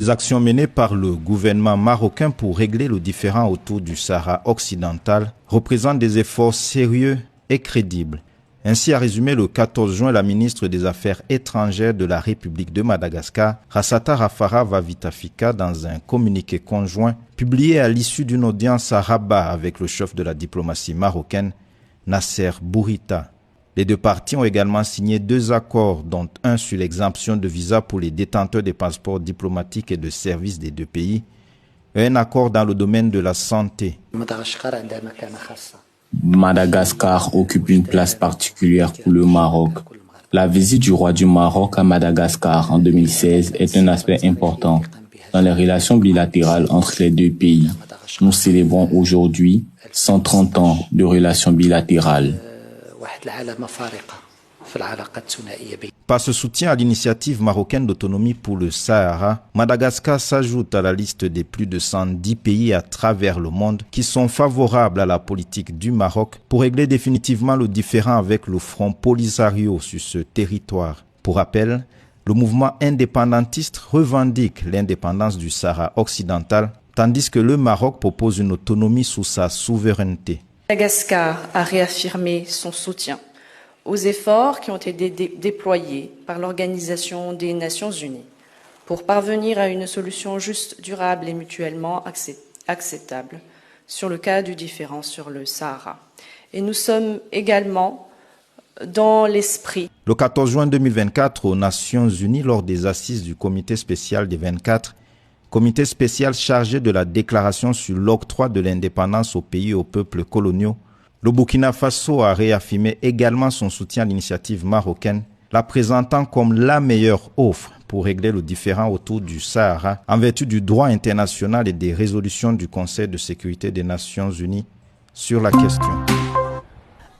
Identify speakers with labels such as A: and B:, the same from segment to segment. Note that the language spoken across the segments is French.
A: Les actions menées par le gouvernement marocain pour régler le différend autour du Sahara occidental représentent des efforts sérieux et crédibles. Ainsi a résumé le 14 juin la ministre des Affaires étrangères de la République de Madagascar, Rassata Rafara-Vavitafika, dans un communiqué conjoint publié à l'issue d'une audience à Rabat avec le chef de la diplomatie marocaine, Nasser Bourita. Les deux parties ont également signé 2 accords, dont un sur l'exemption de visa pour les détenteurs des passeports diplomatiques et de services des deux pays, et un accord dans le domaine de la santé.
B: Madagascar occupe une place particulière pour le Maroc. La visite du roi du Maroc à Madagascar en 2016 est un aspect important dans les relations bilatérales entre les deux pays. Nous célébrons aujourd'hui 130 ans de relations bilatérales.
A: Par ce soutien à l'initiative marocaine d'autonomie pour le Sahara, Madagascar s'ajoute à la liste des plus de 110 pays à travers le monde qui sont favorables à la politique du Maroc pour régler définitivement le différend avec le Front Polisario sur ce territoire. Pour rappel, le mouvement indépendantiste revendique l'indépendance du Sahara occidental, tandis que le Maroc propose une autonomie sous sa souveraineté.
C: Madagascar a réaffirmé son soutien aux efforts qui ont été déployés par l'Organisation des Nations Unies pour parvenir à une solution juste, durable et mutuellement acceptable sur le cas du différend sur le Sahara. Et nous sommes également dans l'esprit.
A: Le 14 juin 2024, aux Nations Unies, lors des assises du Comité spécial des 24, comité spécial chargé de la déclaration sur l'octroi de l'indépendance aux pays et aux peuples coloniaux, le Burkina Faso a réaffirmé également son soutien à l'initiative marocaine, la présentant comme la meilleure offre pour régler le différend autour du Sahara en vertu du droit international et des résolutions du Conseil de sécurité des Nations Unies sur la question.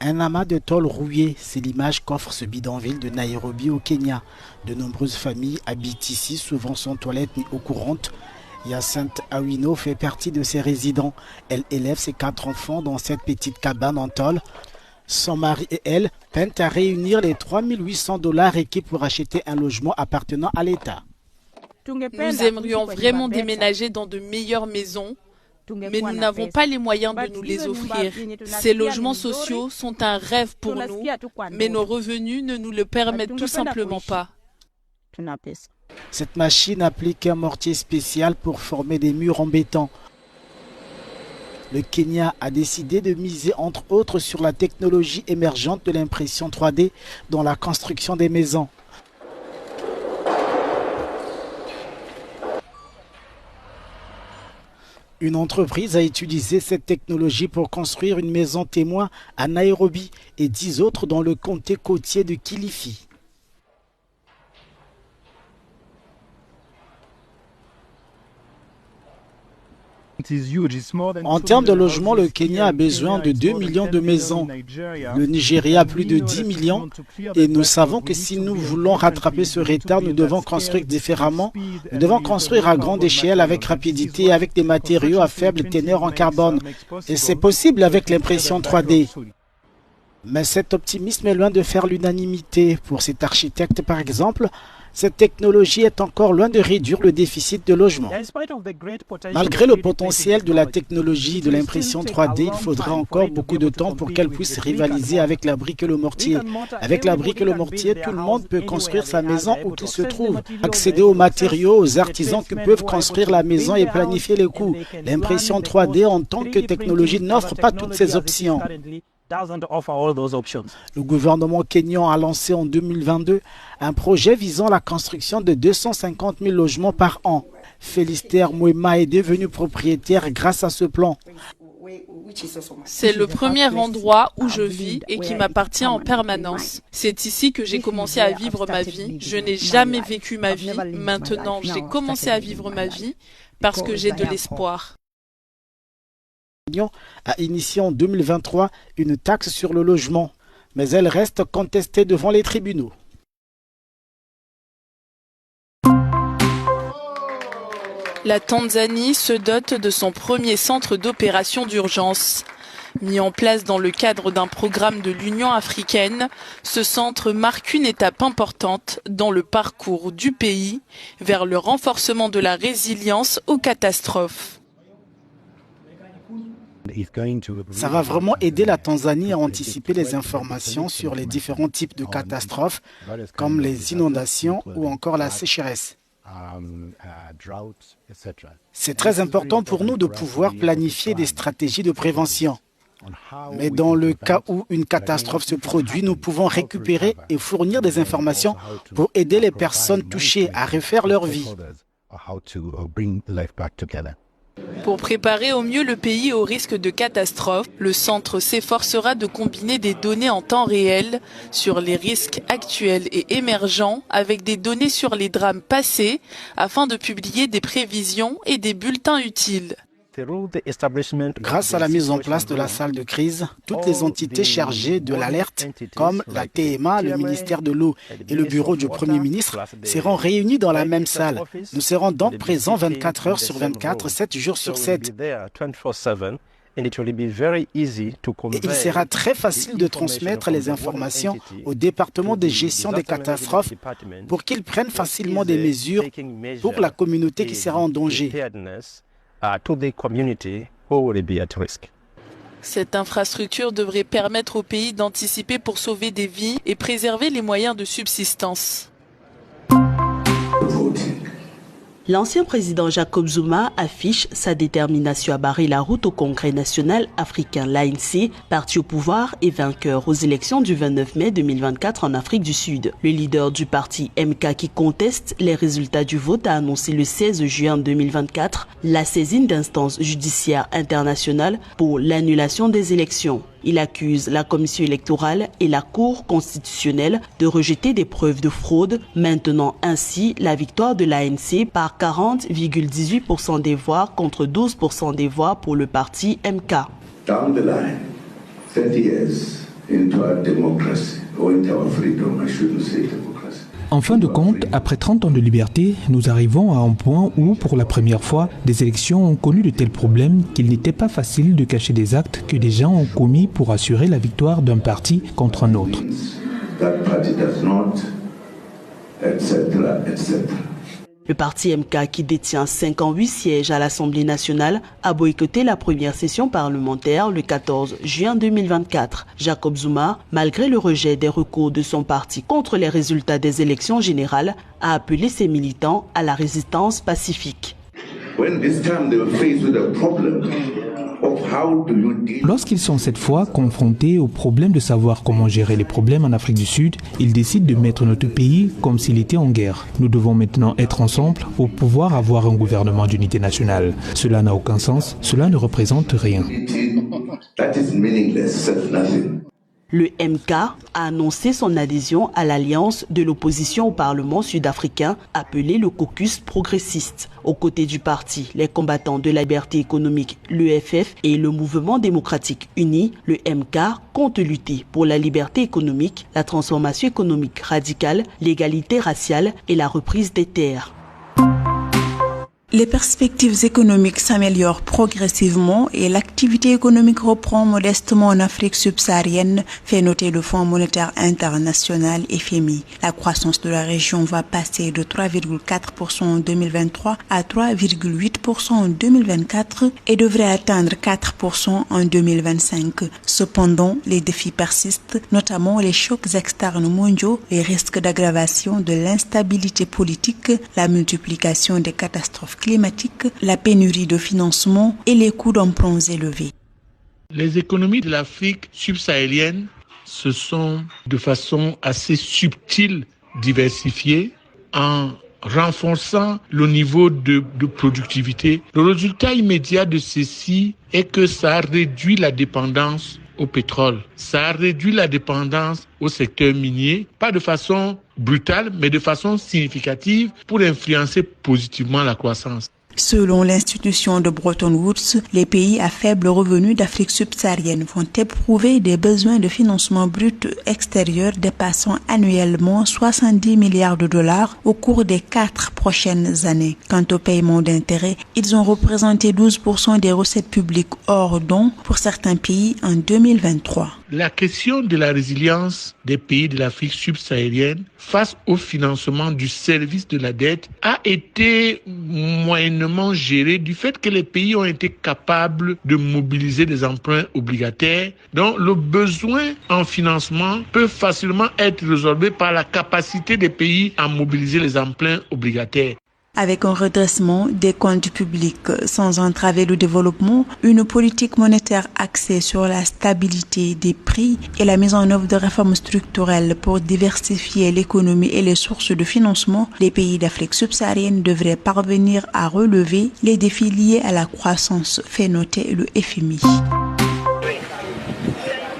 D: Un amas de tôle rouillé, c'est l'image qu'offre ce bidonville de Nairobi au Kenya. De nombreuses familles habitent ici, souvent sans toilette ni eau courante. Hyacinthe Awino fait partie de ses résidents. Elle élève ses 4 enfants dans cette petite cabane en tôle. Son mari et elle peinent à réunir les 3 800 $ requis pour acheter un logement appartenant à l'État.
E: Nous aimerions vraiment déménager dans de meilleures maisons, mais nous n'avons pas les moyens de nous les offrir. Ces logements sociaux sont un rêve pour nous, mais nos revenus ne nous le permettent tout simplement pas.
D: Cette machine applique un mortier spécial pour former des murs en béton. Le Kenya a décidé de miser entre autres sur la technologie émergente de l'impression 3D dans la construction des maisons. Une entreprise a utilisé cette technologie pour construire une maison témoin à Nairobi et 10 autres dans le comté côtier de Kilifi. En termes de logement, le Kenya a besoin de 2 millions de maisons. Le Nigeria a plus de 10 millions. Et nous savons que si nous voulons rattraper ce retard, nous devons construire différemment. Nous devons construire à grande échelle, avec rapidité et avec des matériaux à faible teneur en carbone. Et c'est possible avec l'impression 3D. Mais cet optimisme est loin de faire l'unanimité. Pour cet architecte, par exemple, cette technologie est encore loin de réduire le déficit de logement. Malgré le potentiel de la technologie de l'impression 3D, il faudra encore beaucoup de temps pour qu'elle puisse rivaliser avec la brique et le mortier. Avec la brique et le mortier, tout le monde peut construire sa maison où qu'il se trouve, accéder aux matériaux, aux artisans qui peuvent construire la maison et planifier les coûts. L'impression 3D en tant que technologie n'offre pas toutes ces options. Le gouvernement kényan a lancé en 2022 un projet visant la construction de 250 000 logements par an. Félicitaire Mwema est devenu propriétaire grâce à ce plan.
E: C'est le premier endroit où je vis et qui m'appartient en permanence. C'est ici que j'ai commencé à vivre ma vie. Je n'ai jamais vécu ma vie. Maintenant, j'ai commencé à vivre ma vie parce que j'ai de l'espoir.
D: A initié en 2023 une taxe sur le logement, mais elle reste contestée devant les tribunaux.
E: La Tanzanie se dote de son premier centre d'opération d'urgence. Mis en place dans le cadre d'un programme de l'Union africaine, ce centre marque une étape importante dans le parcours du pays vers le renforcement de la résilience aux catastrophes.
D: Ça va vraiment aider la Tanzanie à anticiper les informations sur les différents types de catastrophes, comme les inondations ou encore la sécheresse. C'est très important pour nous de pouvoir planifier des stratégies de prévention. Mais dans le cas où une catastrophe se produit, nous pouvons récupérer et fournir des informations pour aider les personnes touchées à refaire leur vie.
E: Pour préparer au mieux le pays au risque de catastrophe, le centre s'efforcera de combiner des données en temps réel sur les risques actuels et émergents avec des données sur les drames passés afin de publier des prévisions et des bulletins utiles.
D: Grâce à la mise en place de la salle de crise, toutes les entités chargées de l'alerte, comme la TMA, le ministère de l'eau et le bureau du Premier ministre, seront réunies dans la même salle. Nous serons donc présents 24 heures sur 24, 7 jours sur 7. Et il sera très facile de transmettre les informations au département de gestion des catastrophes pour qu'ils prennent facilement des mesures pour la communauté qui sera en danger.
E: Cette infrastructure devrait permettre au pays d'anticiper pour sauver des vies et préserver les moyens de subsistance.
F: L'ancien président Jacob Zuma affiche sa détermination à barrer la route au Congrès national africain, l'ANC, parti au pouvoir et vainqueur aux élections du 29 mai 2024 en Afrique du Sud. Le leader du parti MK qui conteste les résultats du vote a annoncé le 16 juin 2024 la saisine d'instances judiciaires internationales pour l'annulation des élections. Il accuse la commission électorale et la Cour constitutionnelle de rejeter des preuves de fraude, maintenant ainsi la victoire de l'ANC par 40,18% des voix contre 12% des voix pour le parti MK.
G: Down the line, 30 years into our democracy, or into our freedom, I shouldn't say democracy.
H: En fin de compte, après 30 ans de liberté, nous arrivons à un point où, pour la première fois, des élections ont connu de tels problèmes qu'il n'était pas facile de cacher des actes que des gens ont commis pour assurer la victoire d'un parti contre un autre.
F: Le parti MK, qui détient 58 sièges à l'Assemblée nationale, a boycotté la première session parlementaire le 14 juin 2024. Jacob Zuma, malgré le rejet des recours de son parti contre les résultats des élections générales, a appelé ses militants à la résistance pacifique.
H: Lorsqu'ils sont cette fois confrontés au problème de savoir comment gérer les problèmes en Afrique du Sud, ils décident de mettre notre pays comme s'il était en guerre. Nous devons maintenant être ensemble pour pouvoir avoir un gouvernement d'unité nationale. Cela n'a aucun sens, cela ne représente rien.
F: Le MK a annoncé son adhésion à l'alliance de l'opposition au Parlement sud-africain appelée le caucus progressiste. Aux côtés du parti, les combattants de la liberté économique, l'EFF et le mouvement démocratique uni, le MK compte lutter pour la liberté économique, la transformation économique radicale, l'égalité raciale et la reprise des terres.
I: Les perspectives économiques s'améliorent progressivement et l'activité économique reprend modestement en Afrique subsaharienne, fait noter le Fonds monétaire international FMI. La croissance de la région va passer de 3,4% en 2023 à 3,8% en 2024 et devrait atteindre 4% en 2025. Cependant, les défis persistent, notamment les chocs externes mondiaux, les risques d'aggravation de l'instabilité politique, la multiplication des catastrophes climatique, la pénurie de financement et les coûts d'emprunts élevés.
J: Les économies de l'Afrique subsaharienne se sont de façon assez subtile diversifiées en renforçant le niveau de productivité. Le résultat immédiat de ceci est que ça a réduit la dépendance au pétrole. Ça a réduit la dépendance au secteur minier, pas de façon brutale, mais de façon significative pour influencer positivement la croissance.
I: Selon l'institution de Bretton Woods, les pays à faible revenu d'Afrique subsaharienne vont éprouver des besoins de financement brut extérieur dépassant annuellement 70 milliards de dollars au cours des 4 prochaines années. Quant au paiement d'intérêts, ils ont représenté 12% des recettes publiques hors dons pour certains pays en 2023.
J: La question de la résilience des pays de l'Afrique subsaharienne face au financement du service de la dette a été moyennement gérée du fait que les pays ont été capables de mobiliser des emprunts obligataires. Donc le besoin en financement peut facilement être résorbé par la capacité des pays à mobiliser les emprunts obligataires.
I: Avec un redressement des comptes publics sans entraver le développement, une politique monétaire axée sur la stabilité des prix et la mise en œuvre de réformes structurelles pour diversifier l'économie et les sources de financement, les pays d'Afrique subsaharienne devraient parvenir à relever les défis liés à la croissance, fait noter le FMI.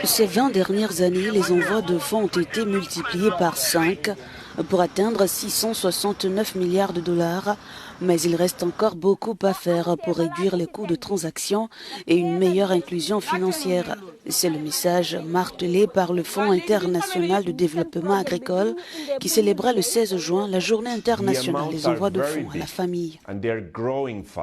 K: Ces 20 dernières années, les envois de fonds ont été multipliés par 5 pour atteindre 669 milliards de dollars, mais il reste encore beaucoup à faire pour réduire les coûts de transaction et une meilleure inclusion financière. C'est le message martelé par le Fonds international de développement agricole qui célébrait le 16 juin la journée internationale des envois de fonds à la famille.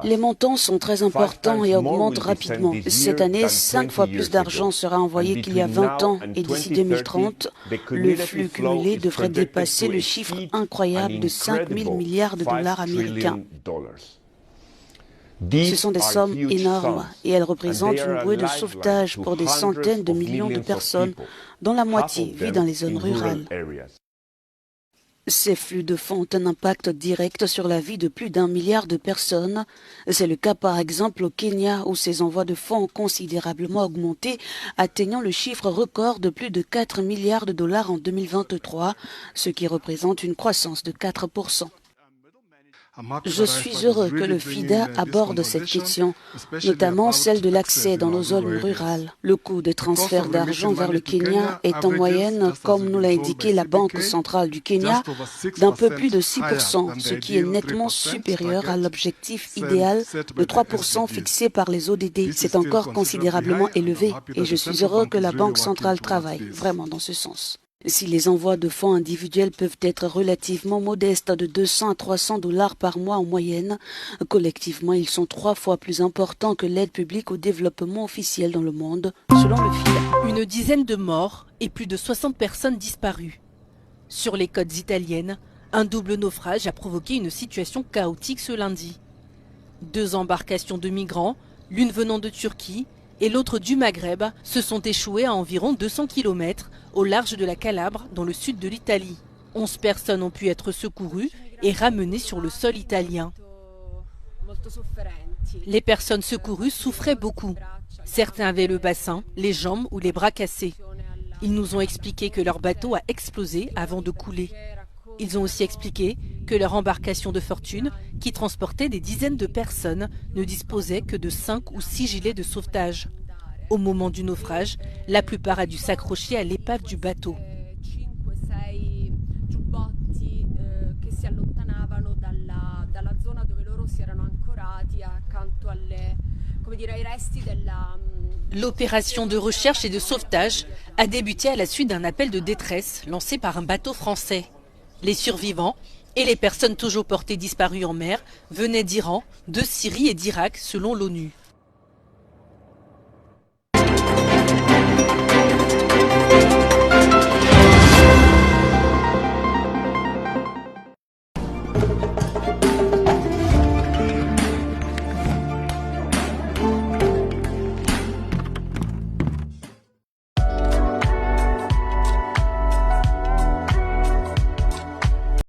K: Les montants sont très importants et augmentent rapidement. Cette année, 5 fois plus d'argent sera envoyé qu'il y a 20 ans et d'ici 2030, le flux cumulé devrait dépasser le chiffre incroyable de 5 000 milliards de dollars américains. Ce sont des sommes énormes et elles représentent une bouée de sauvetage pour des centaines de millions de personnes, dont la moitié vit dans les zones rurales. Ces flux de fonds ont un impact direct sur la vie de plus d'1 milliard de personnes. C'est le cas par exemple au Kenya où ces envois de fonds ont considérablement augmenté, atteignant le chiffre record de plus de 4 milliards de dollars en 2023, ce qui représente une croissance de 4%. Je suis heureux que le FIDA aborde cette question, notamment celle de l'accès dans nos zones rurales. Le coût des transferts d'argent vers le Kenya est en moyenne, comme nous l'a indiqué la Banque centrale du Kenya, d'un peu plus de 6%, ce qui est nettement supérieur à l'objectif idéal de 3% fixé par les ODD. C'est encore considérablement élevé et je suis heureux que la Banque centrale travaille vraiment dans ce sens. Si les envois de fonds individuels peuvent être relativement modestes de 200 à 300 dollars par mois en moyenne, collectivement ils sont 3 fois plus importants que l'aide publique au développement officiel dans le monde, selon le FIDA.
L: Une dizaine de morts et plus de 60 personnes disparues. Sur les côtes italiennes, un double naufrage a provoqué une situation chaotique ce lundi. 2 embarcations de migrants, l'une venant de Turquie et l'autre du Maghreb, se sont échouées à environ 200 km au large de la Calabre, dans le sud de l'Italie. 11 personnes ont pu être secourues et ramenées sur le sol italien. Les personnes secourues souffraient beaucoup. Certains avaient le bassin, les jambes ou les bras cassés. Ils nous ont expliqué que leur bateau a explosé avant de couler. Ils ont aussi expliqué que leur embarcation de fortune, qui transportait des dizaines de personnes, ne disposait que de 5 ou 6 gilets de sauvetage. Au moment du naufrage, la plupart a dû s'accrocher à l'épave du bateau. L'opération de recherche et de sauvetage a débuté à la suite d'un appel de détresse lancé par un bateau français. Les survivants et les personnes toujours portées disparues en mer venaient d'Iran, de Syrie et d'Irak selon l'ONU.